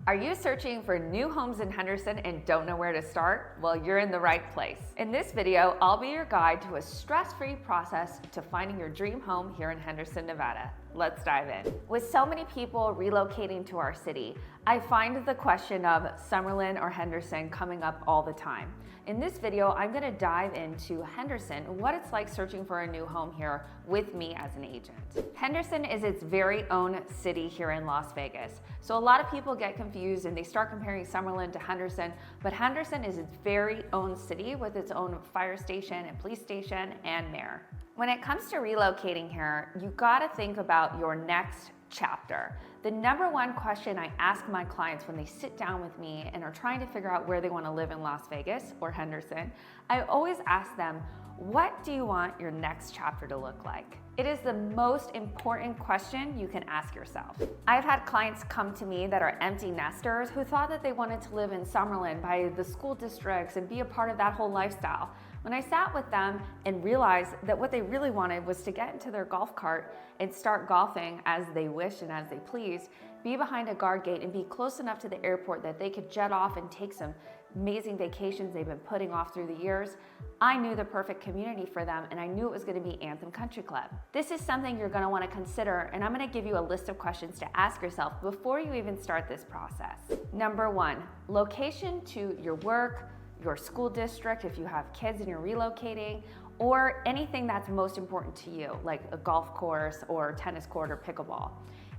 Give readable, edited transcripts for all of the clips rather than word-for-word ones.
Are you searching for new homes in Henderson and don't know where to start? Well, you're in the right place. In this video, I'll be your guide to a stress-free process to finding your dream home here in Henderson, Nevada. Let's dive in. With so many people relocating to our city, I find the question of Summerlin or Henderson coming up all the time. In this video, I'm going to dive into Henderson, what it's like searching for a new home here with me as an agent. Henderson is its very own city here in Las Vegas. So a lot of people get confused and they start comparing Summerlin to Henderson, but Henderson is its very own city with its own fire station and police station and mayor. When it comes to relocating here, you gotta think about your next chapter. The number one question I ask my clients when they sit down with me and are trying to figure out where they want to live in Las Vegas or Henderson, I always ask them, what do you want your next chapter to look like? It is the most important question you can ask yourself. I've had clients come to me that are empty nesters who thought that they wanted to live in Summerlin by the school districts and be a part of that whole lifestyle. When I sat with them and realized that what they really wanted was to get into their golf cart and start golfing as they wished and as they pleased, be behind a guard gate and be close enough to the airport that they could jet off and take some amazing vacations they've been putting off through the years, I knew the perfect community for them, and I knew it was going to be Anthem Country Club. This is something you're going to want to consider, and I'm going to give you a list of questions to ask yourself before you even start this process. Number one, location to your work, your school district, if you have kids and you're relocating, or anything that's most important to you, like a golf course or tennis court or pickleball.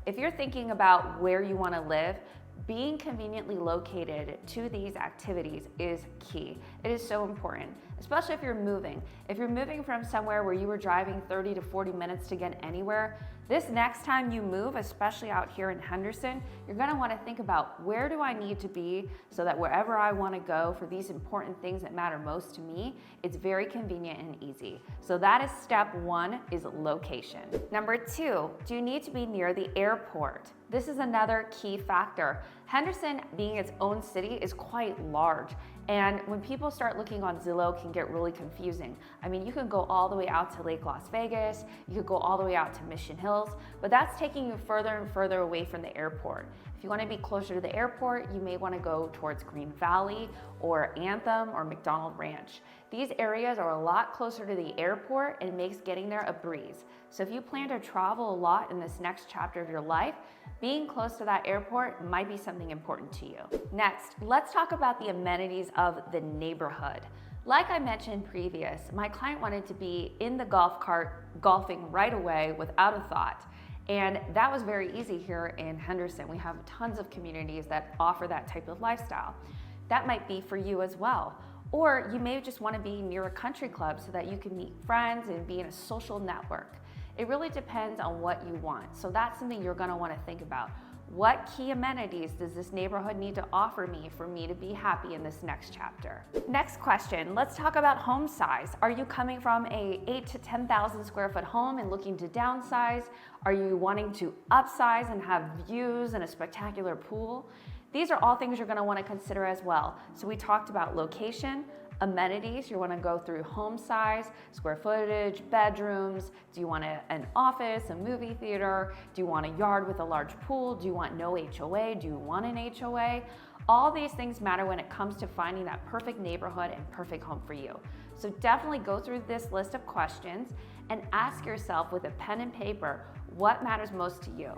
If you're thinking about where you want to live, being conveniently located to these activities is key. It is so important, especially if you're moving. If you're moving from somewhere where you were driving 30 to 40 minutes to get anywhere, this next time you move, especially out here in Henderson, you're gonna wanna think about, where do I need to be so that wherever I wanna go for these important things that matter most to me, it's very convenient and easy. So that is step one, is location. Number two, do you need to be near the airport? This is another key factor. Henderson, being its own city, is quite large. And when people start looking on Zillow, it can get really confusing. I mean, you can go all the way out to Lake Las Vegas, you could go all the way out to Mission Hills, but that's taking you further and further away from the airport. If you want to be closer to the airport, you may want to go towards Green Valley or Anthem or McDonald Ranch. These areas are a lot closer to the airport and it makes getting there a breeze. So if you plan to travel a lot in this next chapter of your life, being close to that airport might be something important to you. Next, let's talk about the amenities of the neighborhood. Like I mentioned previous, my client wanted to be in the golf cart golfing right away without a thought. And that was very easy here in Henderson. We have tons of communities that offer that type of lifestyle. That might be for you as well. Or you may just want to be near a country club so that you can meet friends and be in a social network. It really depends on what you want. So that's something you're going to want to think about. What key amenities does this neighborhood need to offer me for me to be happy in this next chapter? Next question, let's talk about home size. Are you coming from a 8 to 10,000 square foot home and looking to downsize? Are you wanting to upsize and have views and a spectacular pool? These are all things you're going to want to consider as well. So we talked about location, amenities, you want to go through home size, square footage, bedrooms. Do you want an office, a movie theater? Do you want a yard with a large pool? Do you want no HOA? Do you want an HOA? All these things matter when it comes to finding that perfect neighborhood and perfect home for you. So definitely go through this list of questions and ask yourself with a pen and paper, what matters most to you?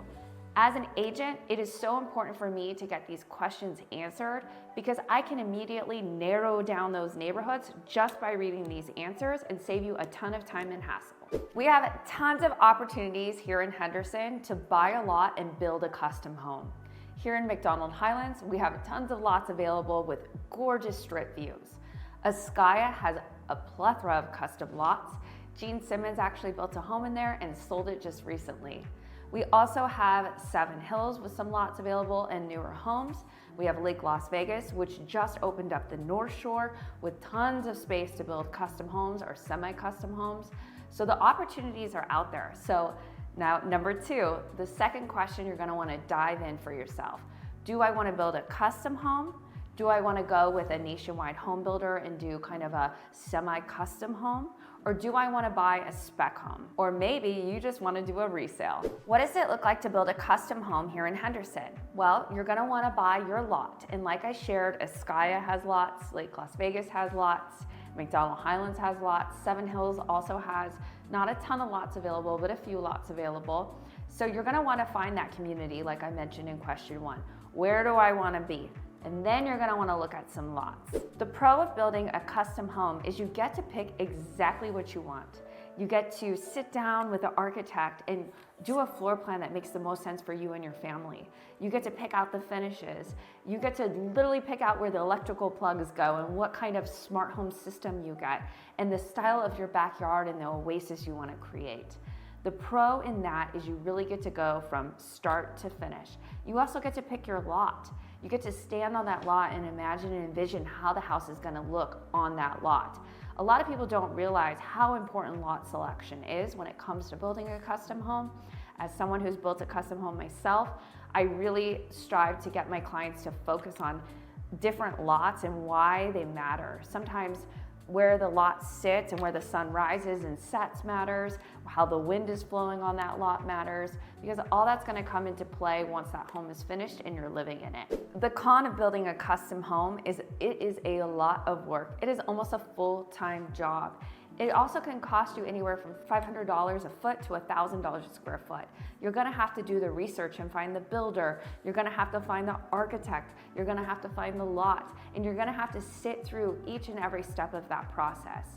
As an agent, it is so important for me to get these questions answered because I can immediately narrow down those neighborhoods just by reading these answers and save you a ton of time and hassle. We have tons of opportunities here in Henderson to buy a lot and build a custom home. Here in McDonald Highlands, we have tons of lots available with gorgeous strip views. Askaya has a plethora of custom lots. Gene Simmons actually built a home in there and sold it just recently. We also have Seven Hills with some lots available and newer homes. We have Lake Las Vegas, which just opened up the North Shore with tons of space to build custom homes or semi-custom homes. So the opportunities are out there. So now, number two, the second question you're gonna wanna dive in for yourself. Do I wanna build a custom home? Do I want to go with a nationwide home builder and do kind of a semi-custom home? Or do I want to buy a spec home? Or maybe you just want to do a resale. What does it look like to build a custom home here in Henderson? Well, you're going to want to buy your lot. And like I shared, Ascaya has lots, Lake Las Vegas has lots, McDonald Highlands has lots, Seven Hills also has not a ton of lots available, but a few lots available. So you're going to want to find that community like I mentioned in question 1. Where do I want to be? And then you're gonna wanna look at some lots. The pro of building a custom home is you get to pick exactly what you want. You get to sit down with the architect and do a floor plan that makes the most sense for you and your family. You get to pick out the finishes. You get to literally pick out where the electrical plugs go and what kind of smart home system you get and the style of your backyard and the oasis you wanna create. The pro in that is you really get to go from start to finish. You also get to pick your lot. You get to stand on that lot and imagine and envision how the house is gonna look on that lot. A lot of people don't realize how important lot selection is when it comes to building a custom home. As someone who's built a custom home myself, I really strive to get my clients to focus on different lots and why they matter. Sometimes where the lot sits and where the sun rises and sets matters, how the wind is flowing on that lot matters, because all that's gonna come into play once that home is finished and you're living in it. The con of building a custom home is it is a lot of work. It is almost a full-time job. It also can cost you anywhere from $500 a foot to $1,000 a square foot. You're gonna have to do the research and find the builder. You're gonna have to find the architect. You're gonna have to find the lot. And you're gonna have to sit through each and every step of that process.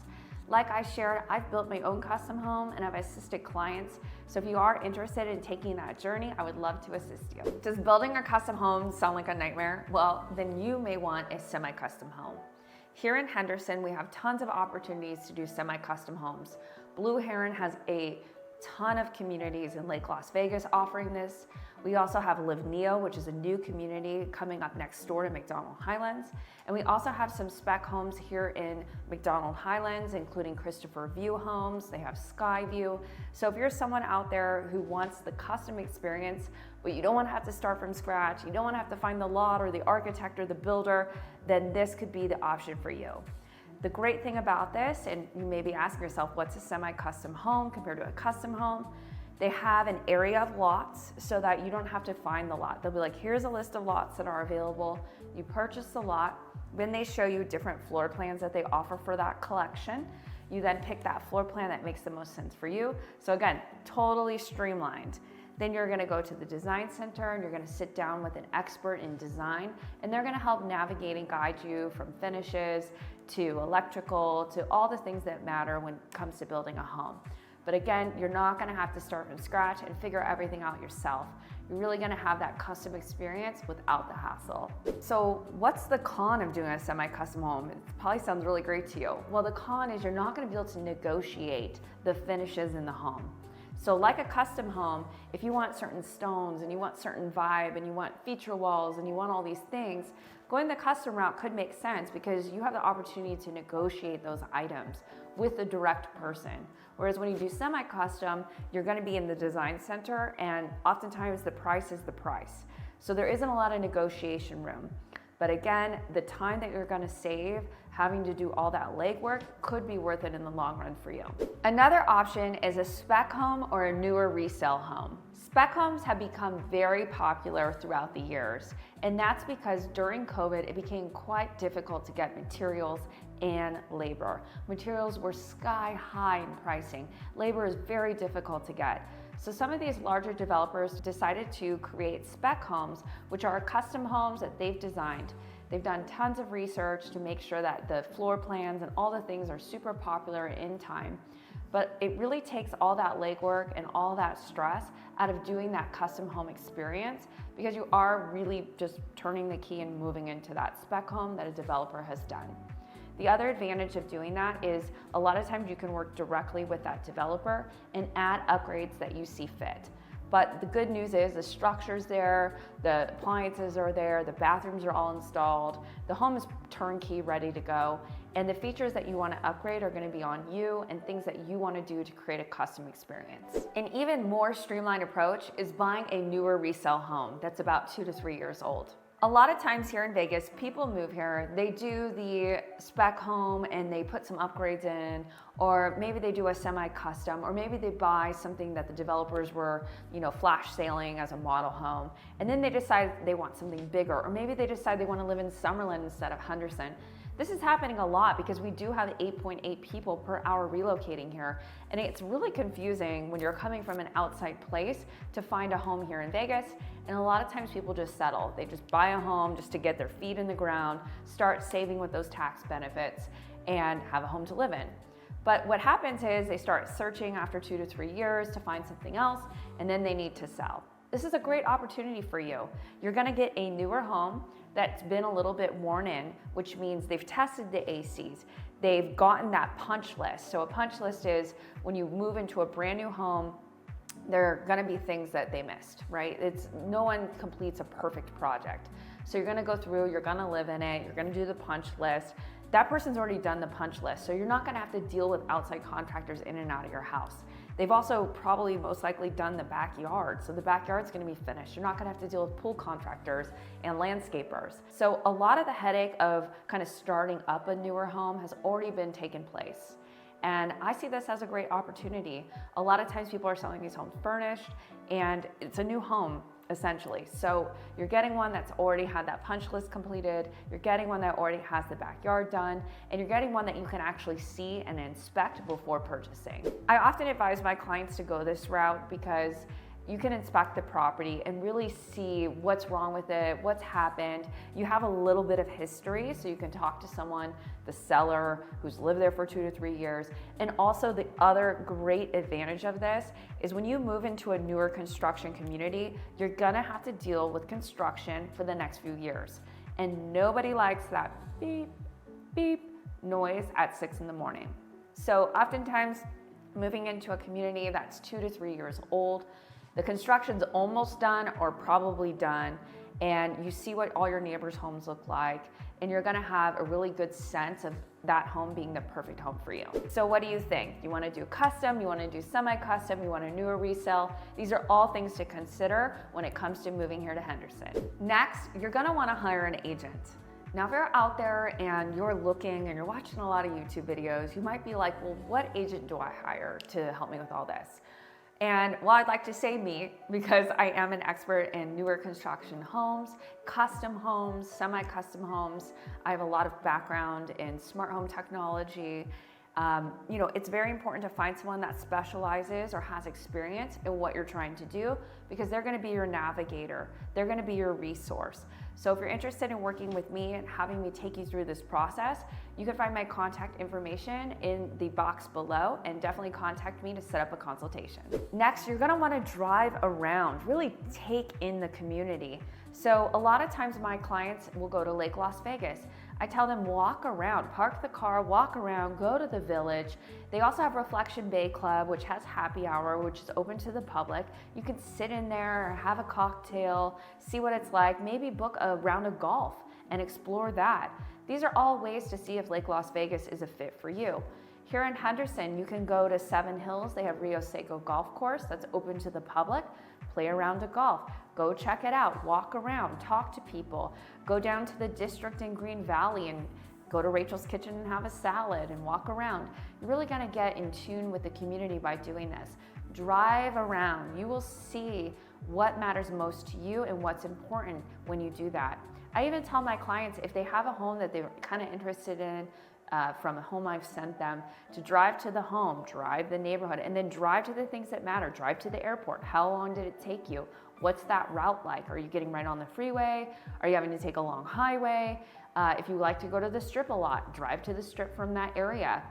Like I shared, I've built my own custom home and I've assisted clients. So if you are interested in taking that journey, I would love to assist you. Does building a custom home sound like a nightmare? Well, then you may want a semi-custom home. Here in Henderson, we have tons of opportunities to do semi-custom homes. Blue Heron has a ton of communities in Lake Las Vegas offering this. We also have Live Neo, which is a new community coming up next door to McDonald Highlands. And we also have some spec homes here in McDonald Highlands, including Christopher View Homes. They have Sky View. So if you're someone out there who wants the custom experience, but you don't want to have to start from scratch, you don't want to have to find the lot or the architect or the builder, then this could be the option for you. The great thing about this, and you may be asking yourself, what's a semi-custom home compared to a custom home? They have an area of lots so that you don't have to find the lot. They'll be like, here's a list of lots that are available. You purchase the lot. Then they show you different floor plans that they offer for that collection. You then pick that floor plan that makes the most sense for you. So again, totally streamlined. Then you're gonna go to the design center and you're gonna sit down with an expert in design and they're gonna help navigate and guide you from finishes to electrical to all the things that matter when it comes to building a home. But again, you're not gonna have to start from scratch and figure everything out yourself. You're really gonna have that custom experience without the hassle. So what's the con of doing a semi-custom home? It probably sounds really great to you. Well, the con is you're not gonna be able to negotiate the finishes in the home. So like a custom home, if you want certain stones and you want certain vibe and you want feature walls and you want all these things, going the custom route could make sense because you have the opportunity to negotiate those items with the direct person. Whereas when you do semi-custom, you're gonna be in the design center and oftentimes the price is the price. So there isn't a lot of negotiation room. But again, the time that you're gonna save having to do all that legwork could be worth it in the long run for you. Another option is a spec home or a newer resale home. Spec homes have become very popular throughout the years, and that's because during COVID, it became quite difficult to get materials and labor. Materials were sky high in pricing. Labor is very difficult to get. So some of these larger developers decided to create spec homes, which are custom homes that they've designed. They've done tons of research to make sure that the floor plans and all the things are super popular in time. But it really takes all that legwork and all that stress out of doing that custom home experience because you are really just turning the key and moving into that spec home that a developer has done. The other advantage of doing that is a lot of times you can work directly with that developer and add upgrades that you see fit. But the good news is the structure's there, the appliances are there, the bathrooms are all installed, the home is turnkey, ready to go, and the features that you want to upgrade are going to be on you and things that you want to do to create a custom experience. An even more streamlined approach is buying a newer resale home that's about 2 to 3 years old. A lot of times here in Vegas, people move here, they do the spec home and they put some upgrades in, or maybe they do a semi-custom, or maybe they buy something that the developers were, flash sailing as a model home, and then they decide they want something bigger, or maybe they decide they want to live in Summerlin instead of Henderson. This is happening a lot because we do have 8.8 people per hour relocating here, and it's really confusing when you're coming from an outside place to find a home here in Vegas. And a lot of times people just settle. They just buy a home just to get their feet in the ground, start saving with those tax benefits, and have a home to live in. But what happens is they start searching after 2 to 3 years to find something else, and then they need to sell. This is a great opportunity for you. You're gonna get a newer home that's been a little bit worn in, which means they've tested the ACs. They've gotten that punch list. So a punch list is when you move into a brand new home, there are gonna be things that they missed, right? No one completes a perfect project. So you're gonna go through, you're gonna live in it, you're gonna do the punch list. That person's already done the punch list, so you're not gonna have to deal with outside contractors in and out of your house. They've also probably most likely done the backyard, so the backyard's gonna be finished. You're not gonna have to deal with pool contractors and landscapers. So a lot of the headache of kind of starting up a newer home has already been taken place. And I see this as a great opportunity. A lot of times people are selling these homes furnished, and it's a new home essentially. So you're getting one that's already had that punch list completed, you're getting one that already has the backyard done, and you're getting one that you can actually see and inspect before purchasing. I often advise my clients to go this route because you can inspect the property and really see what's wrong with it, what's happened. You have a little bit of history, so you can talk to someone, the seller, who's lived there for 2 to 3 years. And also the other great advantage of this is when you move into a newer construction community, you're gonna have to deal with construction for the next few years. And nobody likes that beep, beep noise at 6 in the morning. So oftentimes, moving into a community that's 2 to 3 years old, the construction's almost done or probably done, and you see what all your neighbors' homes look like, and you're gonna have a really good sense of that home being the perfect home for you. So what do you think? You wanna do custom, you wanna do semi-custom, you want a newer resale? These are all things to consider when it comes to moving here to Henderson. Next, you're gonna wanna hire an agent. Now, if you're out there and you're looking and you're watching a lot of YouTube videos, you might be like, well, what agent do I hire to help me with all this? And well, I'd like to say me, because I am an expert in newer construction homes, custom homes, semi-custom homes. I have a lot of background in smart home technology. It's very important to find someone that specializes or has experience in what you're trying to do, because they're gonna be your navigator. They're gonna be your resource. So if you're interested in working with me and having me take you through this process, you can find my contact information in the box below, and definitely contact me to set up a consultation. Next, you're gonna wanna drive around, really take in the community. So a lot of times my clients will go to Lake Las Vegas. I tell them walk around, park the car, walk around, go to the village. They also have Reflection Bay Club, which has happy hour, which is open to the public. You can sit in there, have a cocktail, see what it's like, maybe book a round of golf and explore that. These are all ways to see if Lake Las Vegas is a fit for you. Here in Henderson, you can go to Seven Hills. They have Rio Seco Golf Course that's open to the public. Play a round of golf. Go check it out, walk around, talk to people. Go down to the district in Green Valley and go to Rachel's Kitchen and have a salad and walk around. You're really gonna get in tune with the community by doing this. Drive around. You will see what matters most to you and what's important when you do that. I even tell my clients, if they have a home that they're kind of interested in, from a home I've sent them, to drive to the home, drive the neighborhood, and then drive to the things that matter. Drive to the airport. How long did it take you? What's that route like? Are you getting right on the freeway? Are you having to take a long highway? If you like to go to the strip a lot, drive to the strip from that area.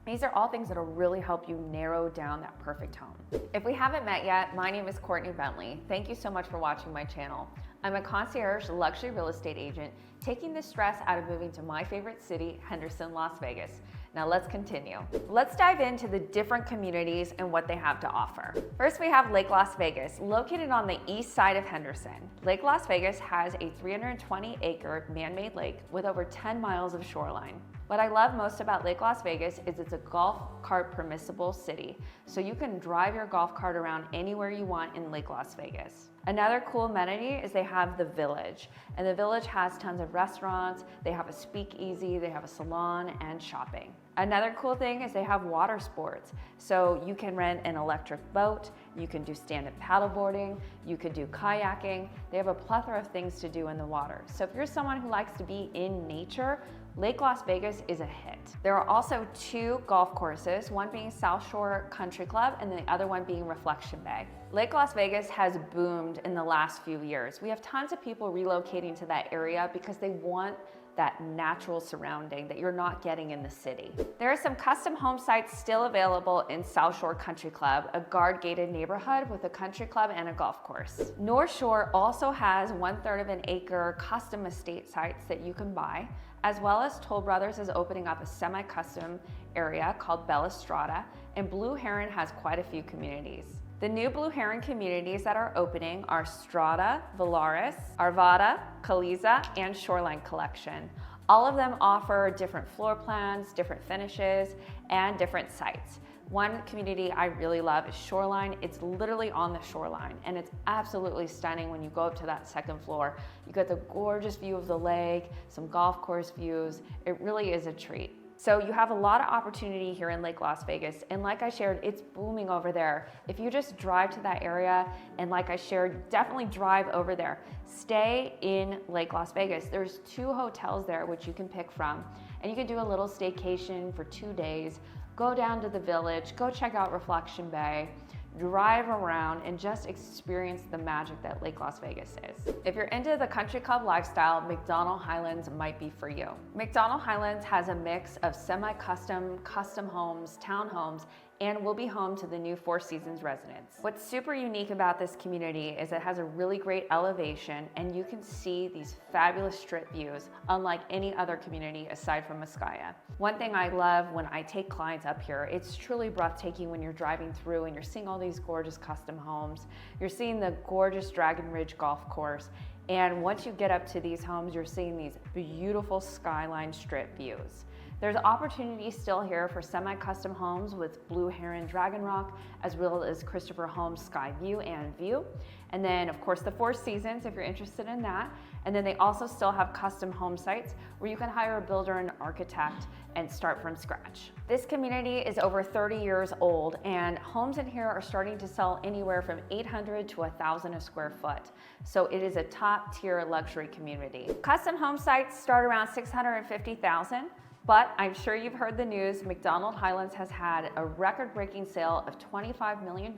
These are all things that'll really help you narrow down that perfect home. If we haven't met yet, my name is Courtney Bentley. Thank you so much for watching my channel. I'm a concierge luxury real estate agent, taking the stress out of moving to my favorite city, Henderson, Las Vegas. Now let's continue. Let's dive into the different communities and what they have to offer. First, we have Lake Las Vegas, located on the east side of Henderson. Lake Las Vegas has a 320-acre man-made lake with over 10 miles of shoreline. What I love most about Lake Las Vegas is it's a golf cart permissible city. So you can drive your golf cart around anywhere you want in Lake Las Vegas. Another cool amenity is they have the Village. And the Village has tons of restaurants, they have a speakeasy, they have a salon and shopping. Another cool thing is they have water sports. So you can rent an electric boat, you can do stand-up paddleboarding, you could do kayaking. They have a plethora of things to do in the water. So if you're someone who likes to be in nature, Lake Las Vegas is a hit. There are also 2 golf courses, one being South Shore Country Club and the other one being Reflection Bay. Lake Las Vegas has boomed in the last few years. We have tons of people relocating to that area because they want that natural surrounding that you're not getting in the city. There are some custom home sites still available in South Shore Country Club, a guard-gated neighborhood with a country club and a golf course. North Shore also has 1/3 of an acre custom estate sites that you can buy, as well as Toll Brothers is opening up a semi-custom area called Bella Strata, and Blue Heron has quite a few communities. The new Blue Heron communities that are opening are Strata, Valaris, Arvada, Caliza, and Shoreline Collection. All of them offer different floor plans, different finishes, and different sites. One community I really love is Shoreline. It's literally on the shoreline, and it's absolutely stunning when you go up to that 2nd floor. You get the gorgeous view of the lake, some golf course views. It really is a treat. So you have a lot of opportunity here in Lake Las Vegas, and like I shared, it's booming over there. If you just drive to that area, and like I shared, definitely drive over there. Stay in Lake Las Vegas. There's 2 hotels there which you can pick from, and you can do a little staycation for 2 days. Go down to the Village, go check out Reflection Bay, drive around and just experience the magic that Lake Las Vegas is. If you're into the country club lifestyle, McDonald Highlands might be for you. McDonald Highlands has a mix of semi-custom, custom homes, townhomes, and will be home to the new Four Seasons residents. What's super unique about this community is it has a really great elevation and you can see these fabulous strip views unlike any other community aside from Moscaya. One thing I love when I take clients up here, it's truly breathtaking when you're driving through and you're seeing all these gorgeous custom homes. You're seeing the gorgeous Dragon Ridge golf course. And once you get up to these homes, you're seeing these beautiful skyline strip views. There's opportunity still here for semi-custom homes with Blue Heron Dragon Rock, as well as Christopher Holmes Sky View and View. And then of course the Four Seasons if you're interested in that. And then they also still have custom home sites where you can hire a builder and architect and start from scratch. This community is over 30 years old and homes in here are starting to sell anywhere from 800 to 1,000 a square foot. So it is a top tier luxury community. Custom home sites start around 650,000. But I'm sure you've heard the news, McDonald Highlands has had a record-breaking sale of $25 million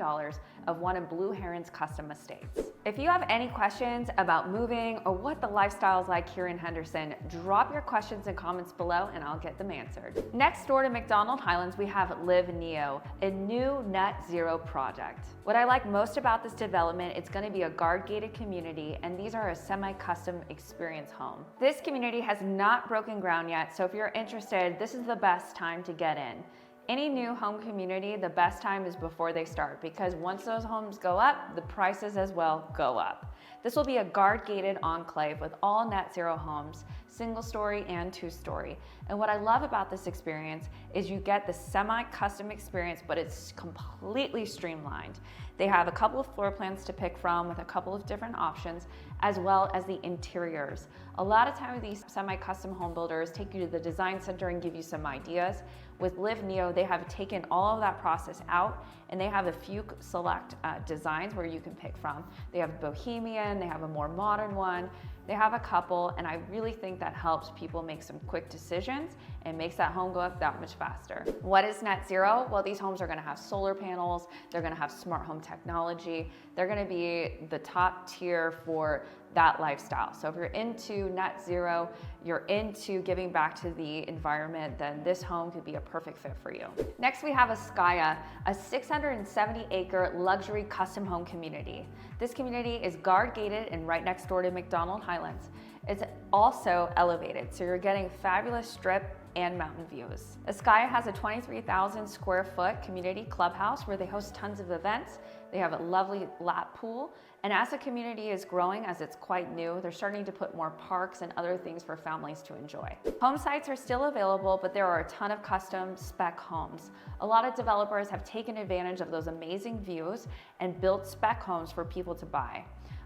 of one of Blue Heron's custom estates. If you have any questions about moving or what the lifestyle is like here in Henderson, drop your questions and comments below and I'll get them answered. Next door to McDonald Highlands, we have Live Neo, a new net zero project. What I like most about this development, it's going to be a guard-gated community and these are a semi-custom experience home. This community has not broken ground yet, so if you're interested, this is the best time to get in. Any new home community, the best time is before they start because once those homes go up, the prices as well go up. This will be a guard-gated enclave with all net zero homes, single story and 2-story. And what I love about this experience is you get the semi-custom experience, but it's completely streamlined. They have a couple of floor plans to pick from with a couple of different options, as well as the interiors. A lot of times these semi-custom home builders take you to the design center and give you some ideas. With Live Neo, they have taken all of that process out and they have a few select designs where you can pick from. They have Bohemian, they have a more modern one, they have a couple, and I really think that helps people make some quick decisions and makes that home go up that much faster. What is net zero? Well, these homes are gonna have solar panels, they're gonna have smart home technology, they're gonna be the top tier for that lifestyle. So if you're into net zero, you're into giving back to the environment, then this home could be a perfect fit for you. Next, we have Askaya, a 670-acre luxury custom home community. This community is guard-gated and right next door to McDonald Highlands. It's also elevated, so you're getting fabulous strip and mountain views. Askaya has a 23,000 square foot community clubhouse where they host tons of events. They have a lovely lap pool. And as the community is growing, as it's quite new, they're starting to put more parks and other things for families to enjoy. Home sites are still available, but there are a ton of custom spec homes. A lot of developers have taken advantage of those amazing views and built spec homes for people to buy.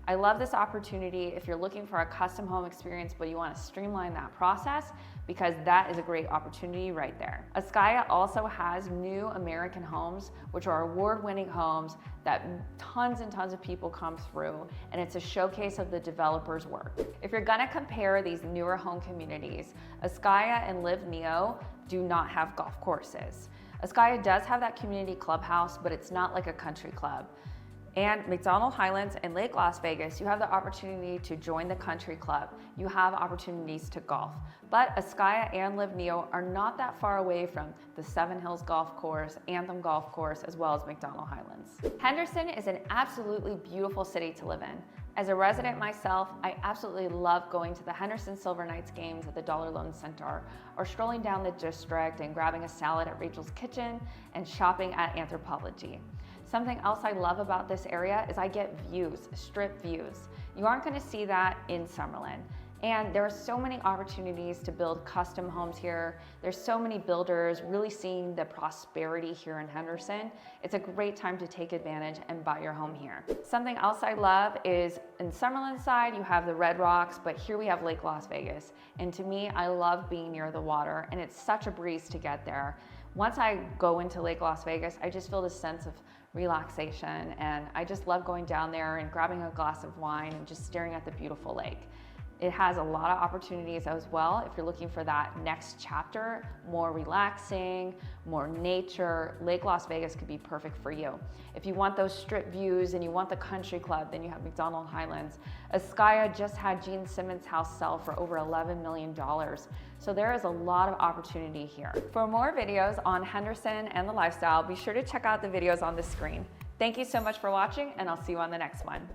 I love this opportunity if you're looking for a custom home experience, but you want to streamline that process, because that is a great opportunity right there. Ascaya also has new American homes, which are award-winning homes that tons and tons of people come through, and it's a showcase of the developer's work. If you're gonna compare these newer home communities, Ascaya and Live Neo do not have golf courses. Ascaya does have that community clubhouse, but it's not like a country club. And McDonald Highlands and Lake Las Vegas, you have the opportunity to join the country club. You have opportunities to golf. But Ascaya and Live Neo are not that far away from the Seven Hills Golf Course, Anthem Golf Course, as well as McDonald Highlands. Henderson is an absolutely beautiful city to live in. As a resident myself, I absolutely love going to the Henderson Silver Knights games at the Dollar Loan Center, or strolling down the district and grabbing a salad at Rachel's Kitchen and shopping at Anthropology. Something else I love about this area is I get views, strip views. You aren't gonna see that in Summerlin. And there are so many opportunities to build custom homes here. There's so many builders really seeing the prosperity here in Henderson. It's a great time to take advantage and buy your home here. Something else I love is in Summerlin side, you have the Red Rocks, but here we have Lake Las Vegas. And to me, I love being near the water, and it's such a breeze to get there. Once I go into Lake Las Vegas, I just feel this sense of relaxation, and I just love going down there and grabbing a glass of wine and just staring at the beautiful lake. It has a lot of opportunities as well if you're looking for that next chapter, more relaxing, more nature. Lake Las Vegas could be perfect for you. If you want those strip views and you want the country club, then you have McDonald Highlands. Ascaya just had Gene Simmons' house sell for over $11 million. So there is a lot of opportunity here. For more videos on Henderson and the lifestyle, be sure to check out the videos on the screen. Thank you so much for watching, and I'll see you on the next one.